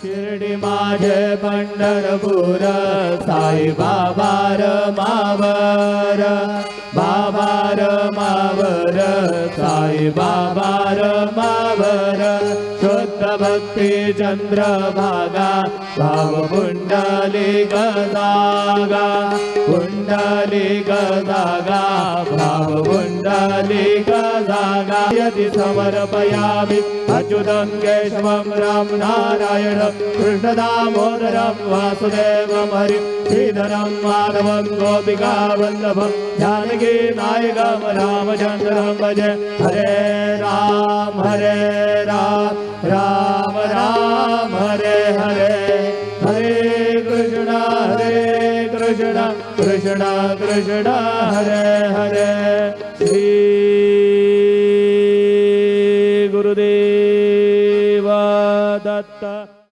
शिर्डी माझे पंढरपूर साई बाबा मावर बाबा मावर साई बाबा मावर शुद्ध भक्ती चंद्रभागा भाव पुंडली गजागा पुंडली गजागा भाव पुंडली गजागा यदि समर्पयामि अच्युतं केशवं राम नारायण कृष्ण दामोदरं वासुदेवं हरि श्रीधरं माधवं गोपिका वल्लभं जानकी नायकं रामचन्द्रं भजे हरे राम राम राम हरे हरे हरे कृष्ण कृष्ण कृष्ण हरे हरे श्री